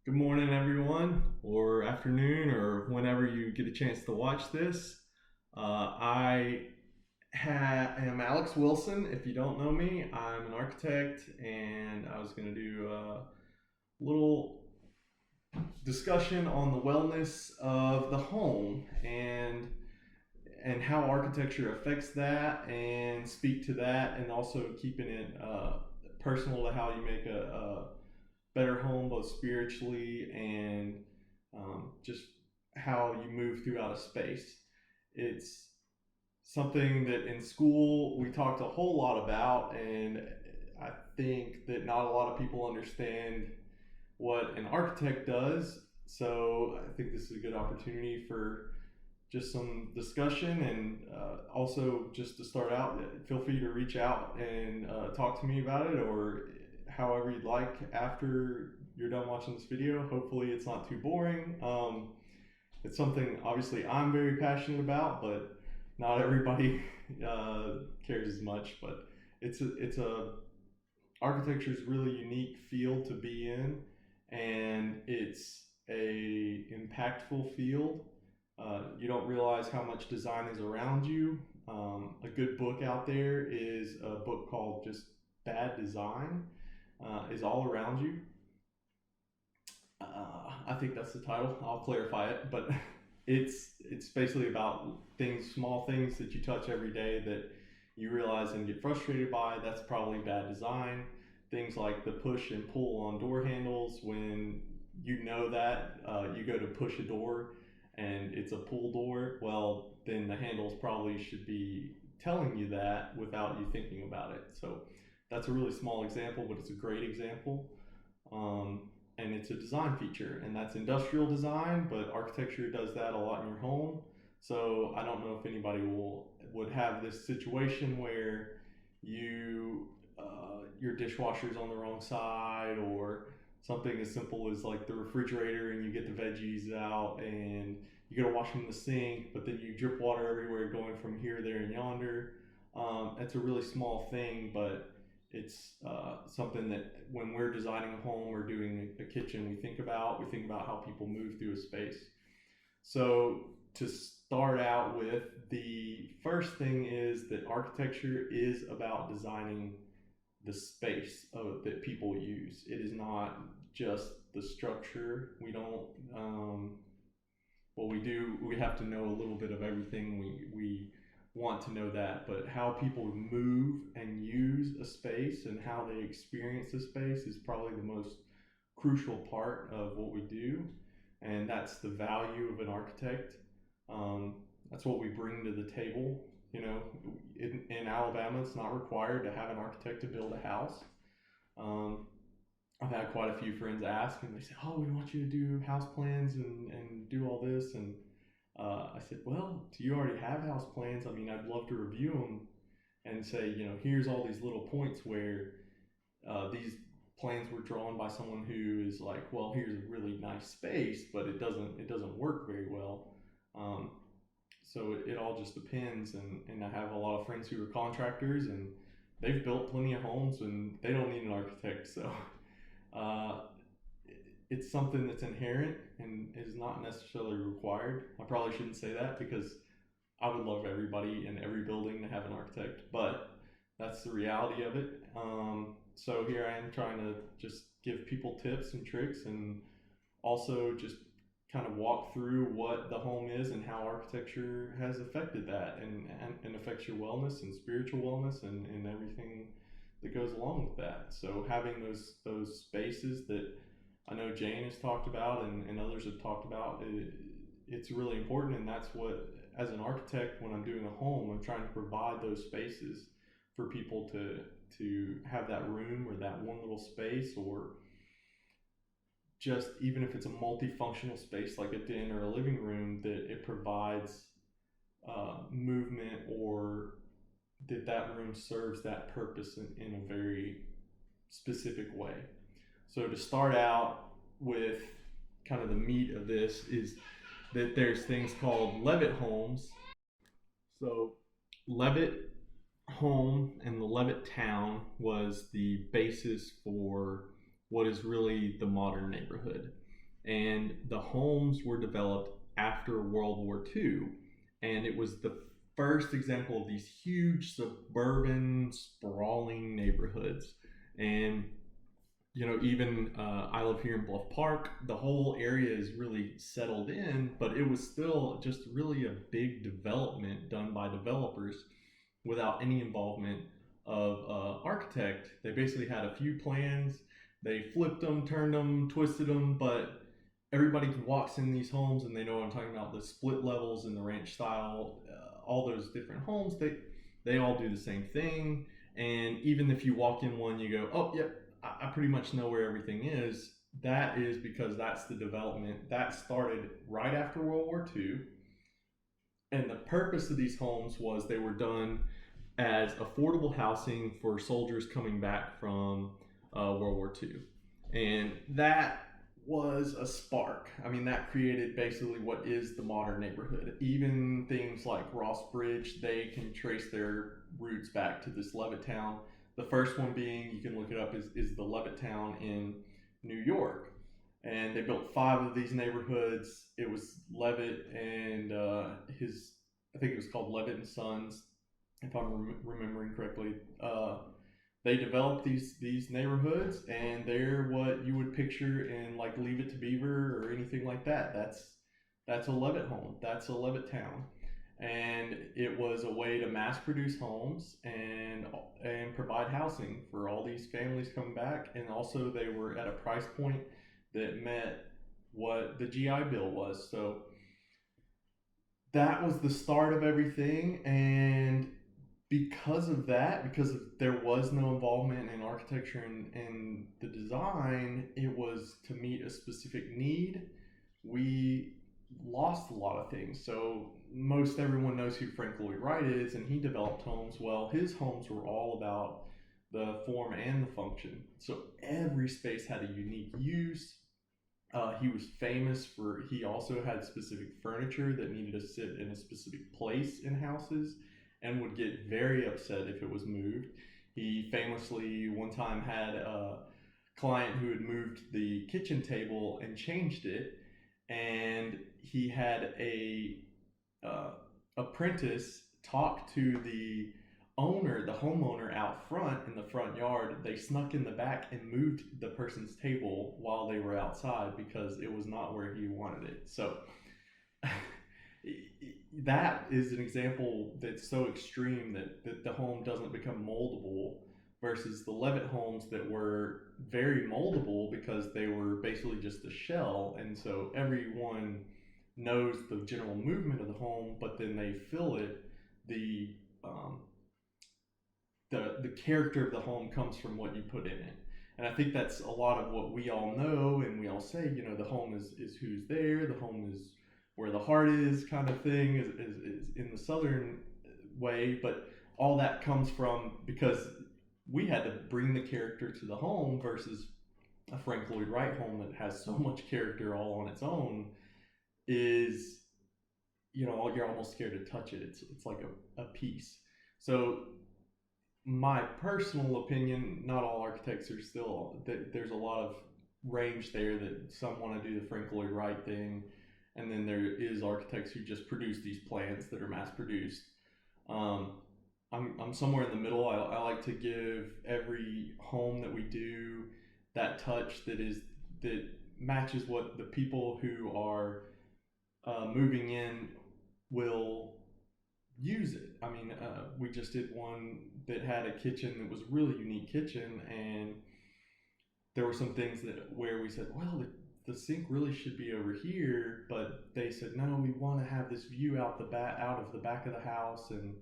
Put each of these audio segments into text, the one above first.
Good morning, everyone, or afternoon, or whenever you get a chance to watch this. I am Alex Wilson. If you don't know me, I'm an architect, and I was going to do a little discussion on the wellness of the home and how architecture affects that, and speak to that, and also keeping it personal to how you make a better home, both spiritually and just how you move throughout a space. It's something that in school we talked a whole lot about, and I think that not a lot of people understand what an architect does. So I think this is a good opportunity for just some discussion, and also just to start out, feel free to reach out and talk to me about it, or however you'd like after you're done watching this video. Hopefully it's not too boring. It's something obviously I'm very passionate about, but not everybody cares as much. But it's a architecture is really unique field to be in, and it's a impactful field. You don't realize how much design is around you. A good book out there is a book called just Bad Design. Is all around you. I think that's the title. I'll clarify it, but it's basically about things, small things that you touch every day that you realize and get frustrated by. That's probably bad design. Things like the push and pull on door handles, when you know that you go to push a door and it's a pull door, well, then the handles probably should be telling you that without you thinking about it. So that's a really small example, but it's a great example. And it's a design feature, and that's industrial design, but architecture does that a lot in your home. So I don't know if anybody would have this situation where your dishwasher's on the wrong side, or something as simple as like the refrigerator, and you get the veggies out and you gotta wash them in the sink, but then you drip water everywhere going from here, there, and yonder. It's a really small thing, but it's something that when we're designing a home or doing a kitchen, we think about how people move through a space. So to start out with, the first thing is that architecture is about designing the space that people use. It is not just the structure. We don't. Well, we do. We have to know a little bit of everything. We want to know that, but how people move and use a space and how they experience a space is probably the most crucial part of what we do, and that's the value of an architect. Um, that's what we bring to the table. You know, in Alabama, it's not required to have an architect to build a house. Um, I've had quite a few friends ask, and they say, "Oh, we want you to do house plans and do all this." And I said, "Well, do you already have house plans? I mean, I'd love to review them and say, you know, here's all these little points where these plans were drawn by someone who is like, well, here's a really nice space, but it doesn't work very well." Um, so it all just depends. And I have a lot of friends who are contractors, and they've built plenty of homes, and they don't need an architect. So uh, it's something that's inherent and is not necessarily required. I probably shouldn't say that, because I would love everybody in every building to have an architect, but that's the reality of it. So here I am trying to just give people tips and tricks, and also just kind of walk through what the home is and how architecture has affected that, and affects your wellness and spiritual wellness, and everything that goes along with that. So having those spaces that I know Jane has talked about, and others have talked about, it's really important. And that's what, as an architect, when I'm doing a home, I'm trying to provide those spaces for people to have that room, or that one little space, or just even if it's a multifunctional space like a den or a living room, that it provides movement, or that room serves that purpose in a very specific way. So to start out with, kind of the meat of this is that there's things called Levitt homes. So Levitt home and the Levitt town was the basis for what is really the modern neighborhood. and the homes were developed after World War II, and it was the first example of these huge suburban sprawling neighborhoods. And even I live here in Bluff Park. The whole area is really settled in, but it was still just really a big development done by developers without any involvement of architect. They basically had a few plans. They flipped them, turned them, twisted them, but everybody who walks in these homes and they know what I'm talking about, the split levels in the ranch style, all those different homes, they all do the same thing. And even if you walk in one, you go, oh, yep, I pretty much know where everything is. That is because that's the development that started right after World War II. And the purpose of these homes was they were done as affordable housing for soldiers coming back from World War II. And that was a spark. I mean, that created basically what is the modern neighborhood. Even things like Ross Bridge, they can trace their roots back to this Levittown. The first one being, you can look it up, is the Levittown in New York. And they built 5 of these neighborhoods. It was Levitt and I think it was called Levitt and Sons, if I'm remembering correctly. They developed these neighborhoods, and they're what you would picture in like Leave It to Beaver or anything like that. That's a Levitt home. That's a Levitt town, and it was a way to mass produce homes and provide housing for all these families coming back, and also they were at a price point that met what the GI Bill was. So that was the start of everything, and because there was no involvement in architecture and the design, it was to meet a specific need. We lost a lot of things. So most everyone knows who Frank Lloyd Wright is, and he developed homes. Well, his homes were all about the form and the function. So every space had a unique use. He was famous for, he also had specific furniture that needed to sit in a specific place in houses and would get very upset if it was moved. He famously one time had a client who had moved the kitchen table and changed it, and he had a apprentice talk to the homeowner out front in the front yard. They snuck in the back and moved the person's table while they were outside because it was not where he wanted it. So that is an example that's so extreme that the home doesn't become moldable, versus the Levitt homes that were very moldable because they were basically just a shell. And so everyone knows the general movement of the home, but then they fill it. Um, the character of the home comes from what you put in it. And I think that's a lot of what we all know, and we all say, the home is who's there, the home is where the heart is, kind of thing, is in the Southern way. But all that comes from because we had to bring the character to the home, versus a Frank Lloyd Wright home that has so much character all on its own is, you're almost scared to touch it. It's like a piece. So my personal opinion, not all architects are still, there's a lot of range there, that some want to do the Frank Lloyd Wright thing, and then there is architects who just produce these plans that are mass produced. I'm somewhere in the middle. I like to give every home that we do that touch that matches what the people who are moving in will use it. I mean, we just did one that had a kitchen that was a really unique kitchen, and there were some things where we said, well, the sink really should be over here, but they said, no, we want to have this view out of the back of the house, and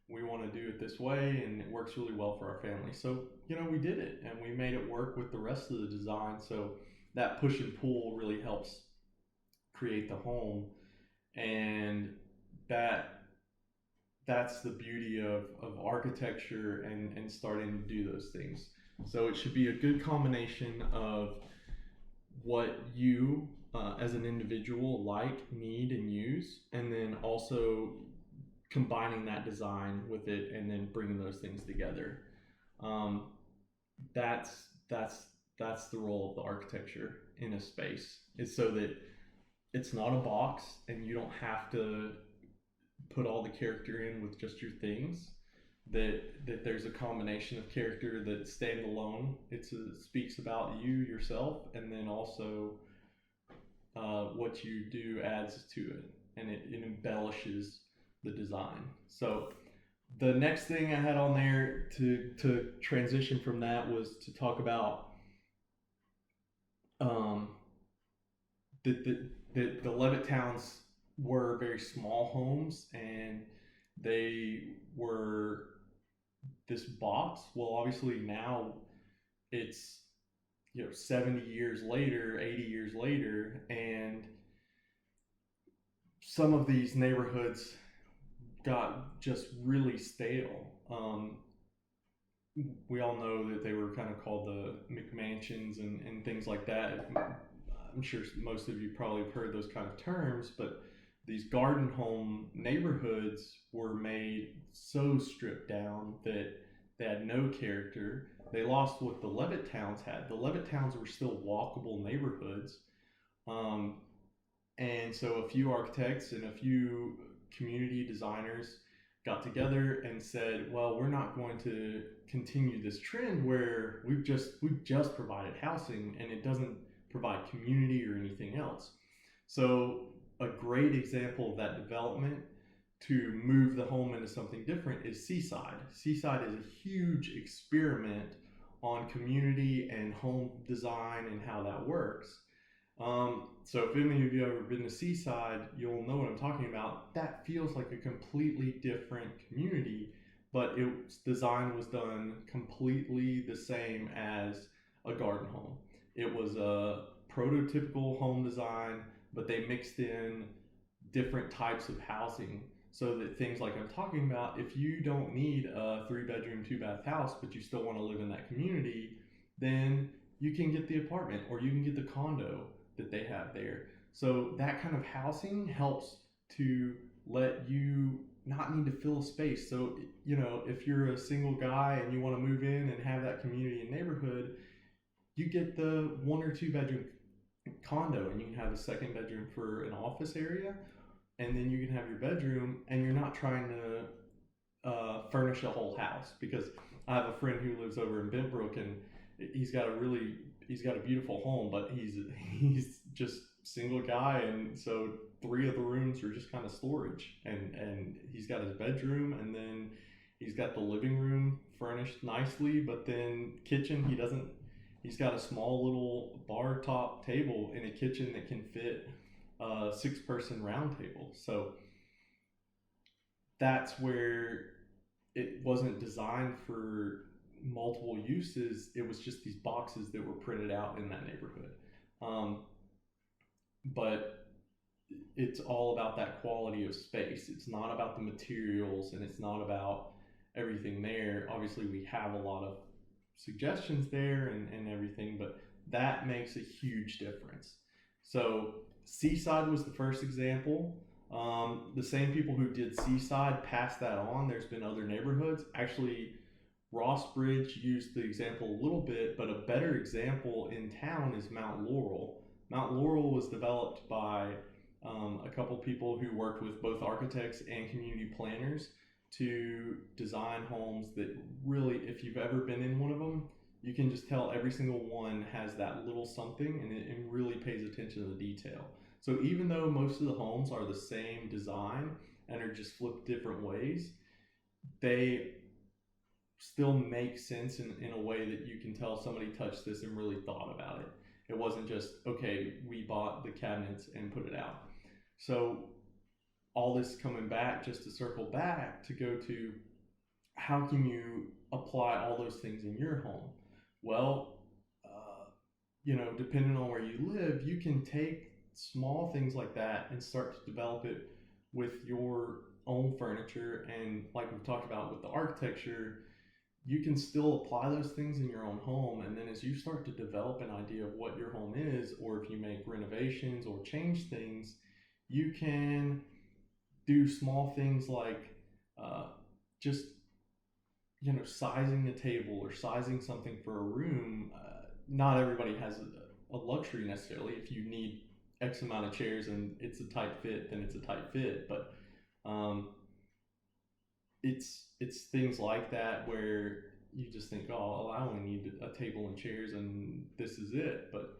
we want to do it this way, and it works really well for our family. So we did it, and we made it work with the rest of the design. So that push and pull really helps create the home, and that's the beauty of architecture and starting to do those things. So it should be a good combination of what you as an individual like, need, and use, and then also combining that design with it and then bringing those things together. That's that's the role of the architecture in a space. It's so that it's not a box and you don't have to put all the character in with just your things. That there's a combination of character that stand alone. It speaks about you yourself, and then also what you do adds to it, and it embellishes the design. So the next thing I had on there to transition from that was to talk about um, the Levittowns were very small homes, and they were this box. Well, obviously now it's 70 years later, 80 years later, and some of these neighborhoods got just really stale. We all know that they were kind of called the McMansions and things like that. I'm sure most of you probably have heard those kind of terms, but these garden home neighborhoods were made so stripped down that they had no character. They lost what the Levittowns had. The Levittowns were still walkable neighborhoods. And so a few architects and a few community designers got together and said, well, we're not going to continue this trend where we've just provided housing and it doesn't provide community or anything else. So a great example of that development to move the home into something different is Seaside. Seaside is a huge experiment on community and home design and how that works. So if any of you have ever been to Seaside, you'll know what I'm talking about. That feels like a completely different community, but its design was done completely the same as a garden home. It was a prototypical home design, but they mixed in different types of housing so that things like I'm talking about, if you don't need a 3-bedroom, 2-bath house, but you still want to live in that community, then you can get the apartment or you can get the condo that they have there. So that kind of housing helps to let you not need to fill a space. So, if you're a single guy and you want to move in and have that community and neighborhood, you get the 1 or 2 bedroom condo and you can have a second bedroom for an office area, and then you can have your bedroom, and you're not trying to furnish a whole house. Because I have a friend who lives over in Bentbrook, and he's got a beautiful home, but he's just single guy, and so 3 of the rooms are just kind of storage, and he's got his bedroom, and then he's got the living room furnished nicely, but then kitchen he's got a small little bar top table in a kitchen that can fit a 6-person round table. So that's where it wasn't designed for multiple uses. It was just these boxes that were printed out in that neighborhood. But it's all about that quality of space. It's not about the materials, and it's not about everything there. Obviously, we have a lot of suggestions there and everything, but that makes a huge difference. So Seaside was the first example. The same people who did Seaside passed that on. There's been other neighborhoods. Actually, Ross Bridge used the example a little bit, but a better example in town is Mount Laurel. Mount Laurel was developed by a couple people who worked with both architects and community planners to design homes that really, if you've ever been in one of them, you can just tell every single one has that little something, and it really pays attention to the detail. So even though most of the homes are the same design and are just flipped different ways, they still make sense in a way that you can tell somebody touched this and really thought about it. It wasn't just, okay, we bought the cabinets and put it out. So all this coming back, just to circle back to go to how can you apply all those things in your home? Well, depending on where you live, you can take small things like that and start to develop it with your own furniture. And like we've talked about with the architecture, you can still apply those things in your own home. And then as you start to develop an idea of what your home is, or if you make renovations or change things, you can do small things like just sizing the table or sizing something for a room. not everybody has a luxury necessarily. If you need X amount of chairs and it's a tight fit, then it's a tight fit. But um, it's things like that where you just think, oh, I only need a table and chairs and this is it. But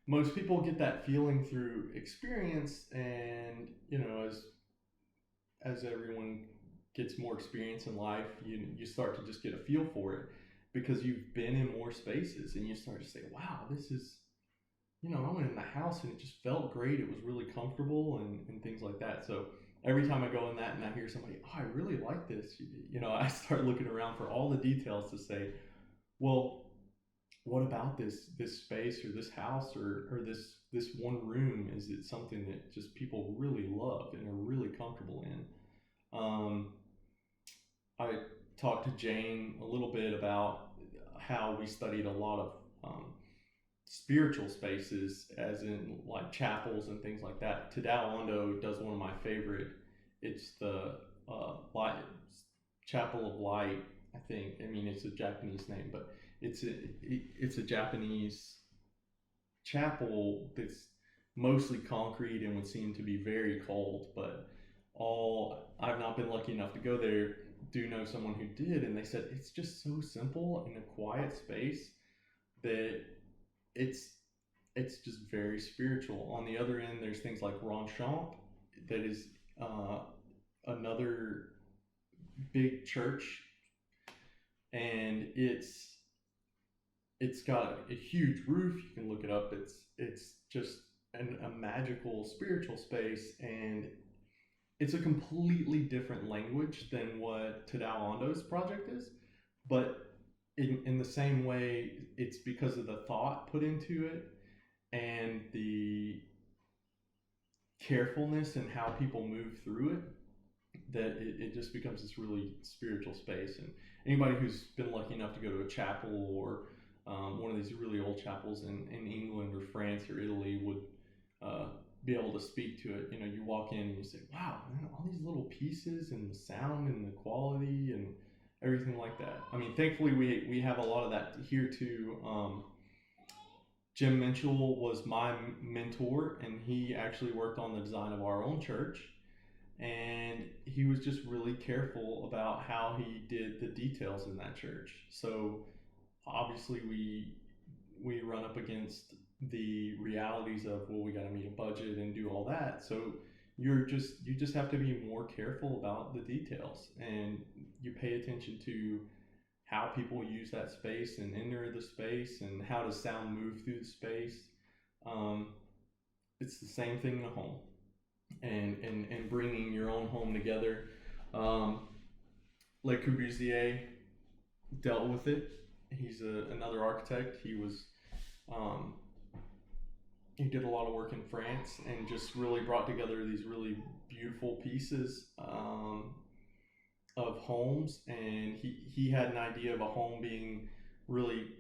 most people get that feeling through experience, and as everyone gets more experience in life, you start to just get a feel for it because you've been in more spaces, and you start to say, wow, this is, I went in the house and it just felt great. It was really comfortable and things like that. So every time I go in that and I hear somebody, oh, I really like this, I start looking around for all the details to say, well, what about this space or this house or this one room? Is it something that just people really love and are really comfortable in? I talked to Jane a little bit about how we studied a lot of spiritual spaces, as in like chapels and things like that. Tadao Ando does one of my favorite. It's the light, Chapel of Light, I think. I mean, it's a Japanese name, but it's a Japanese chapel that's mostly concrete and would seem to be very cold. But I've not been lucky enough to go there. Do know someone who did, and they said it's just so simple in a quiet space that it's just very spiritual. On the other end, there's things like Ronchamp, that is another big church, and it's got a huge roof. You can look it up. It's just a magical spiritual space, and it's a completely different language than what Tadao Ando's project is, but in the same way, it's because of the thought put into it and the carefulness and how people move through it, that it just becomes this really spiritual space. And anybody who's been lucky enough to go to a chapel or one of these really old chapels in England or France or Italy would be able to speak to it. You walk in and you say, wow, man, all these little pieces and the sound and the quality and everything like that. I mean, thankfully we have a lot of that here too. Jim Minchell was my mentor, and he actually worked on the design of our own church, and he was just really careful about how he did the details in that church. So obviously we run up against the realities of, well, we got to meet a budget and do all that. So you just have to be more careful about the details, and you pay attention to how people use that space and enter the space, and how does sound move through the space. It's the same thing in a home, and bringing your own home together. Le Corbusier dealt with it. He's another architect. He did a lot of work in France and just really brought together these really beautiful pieces of homes. And he had an idea of a home being really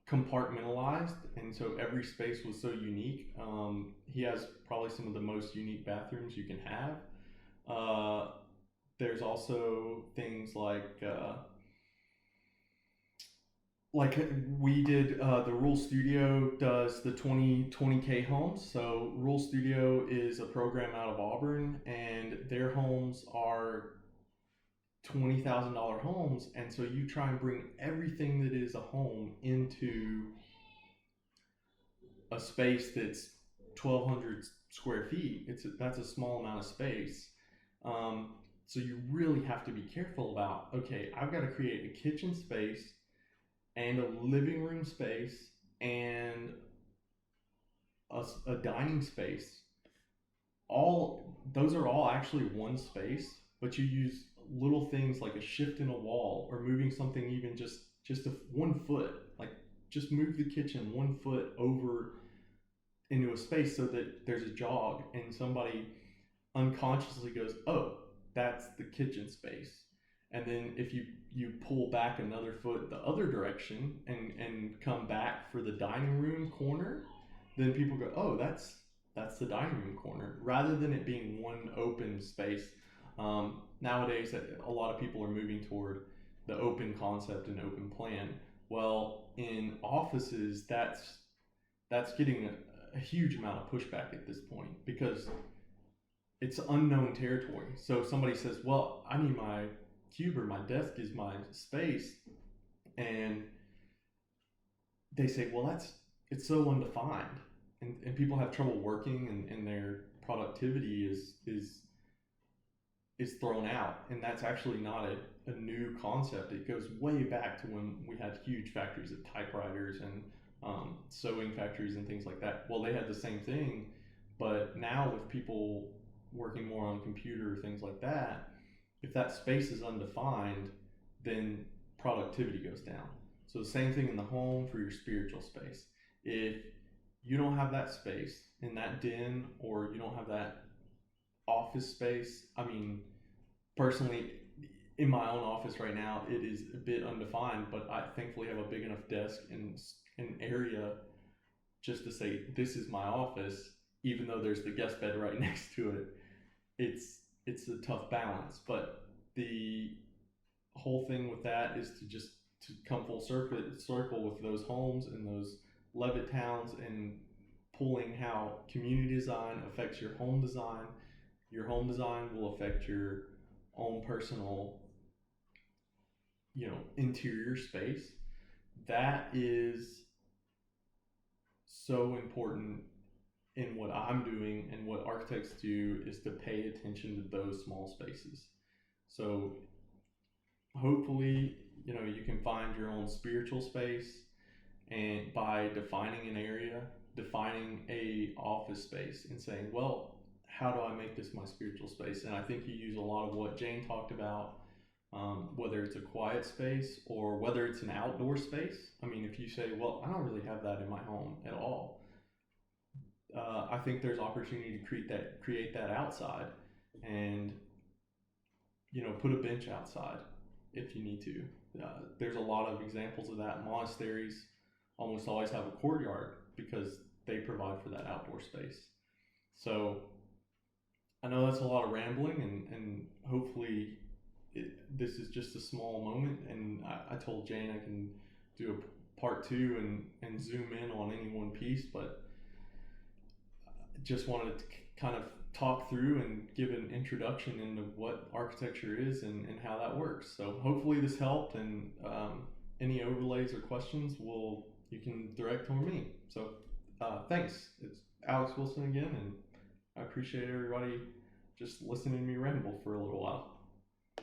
compartmentalized, and so every space was so unique. He has probably some of the most unique bathrooms you can have. There's also things like we did, the Rule Studio does the 20K homes. So Rule Studio is a program out of Auburn, and their homes are $20,000 homes, and so you try and bring everything that is a home into a space that's 1,200 square feet. That's a small amount of space. So you really have to be careful about, okay, I've got to create a kitchen space and a living room space and a dining space. All those are all actually one space, but you use little things like a shift in a wall, or moving something even just 1 foot, like just move the kitchen 1 foot over into a space so that there's a jog, and somebody unconsciously goes, oh, that's the kitchen space. And then if you pull back another foot the other direction and come back for the dining room corner, then people go, oh, that's the dining room corner, rather than it being one open space. Nowadays, a lot of people are moving toward the open concept and open plan. Well, in offices, that's getting a huge amount of pushback at this point because it's unknown territory. So if somebody says, well, I need my cube or my desk is my space, and they say, well, it's so undefined, and people have trouble working, and their productivity is thrown out. And that's actually not a new concept. It goes way back to when we had huge factories of typewriters and sewing factories and things like that. Well, they had the same thing, but now with people working more on computer, things like that, if that space is undefined, then productivity goes down. So the same thing in the home for your spiritual space. If you don't have that space in that den, or you don't have that office space, I mean, personally, in my own office right now, it is a bit undefined, but I thankfully have a big enough desk and an area just to say this is my office, even though there's the guest bed right next to it. It's a tough balance, but the whole thing with that is to come full circle with those homes and those Levittowns, and pulling how community design affects your home design. Your home design will affect your own personal, interior space. That is so important in what I'm doing, and what architects do is to pay attention to those small spaces. So hopefully, you can find your own spiritual space, and by defining an area, defining a office space, and saying, well, how do I make this my spiritual space? And I think you use a lot of what Jane talked about, whether it's a quiet space or whether it's an outdoor space. I mean, if you say, well, I don't really have that in my home at all, I think there's opportunity to create that outside, and put a bench outside if you need to. There's a lot of examples of that. Monasteries almost always have a courtyard because they provide for that outdoor space. So I know that's a lot of rambling, and hopefully this is just a small moment. And I told Jane I can do a part 2 and zoom in on any one piece, but just wanted to kind of talk through and give an introduction into what architecture is and how that works. So hopefully this helped, and any overlays or questions you can direct toward me. So thanks. It's Alex Wilson again, and I appreciate everybody just listening to me ramble for a little while.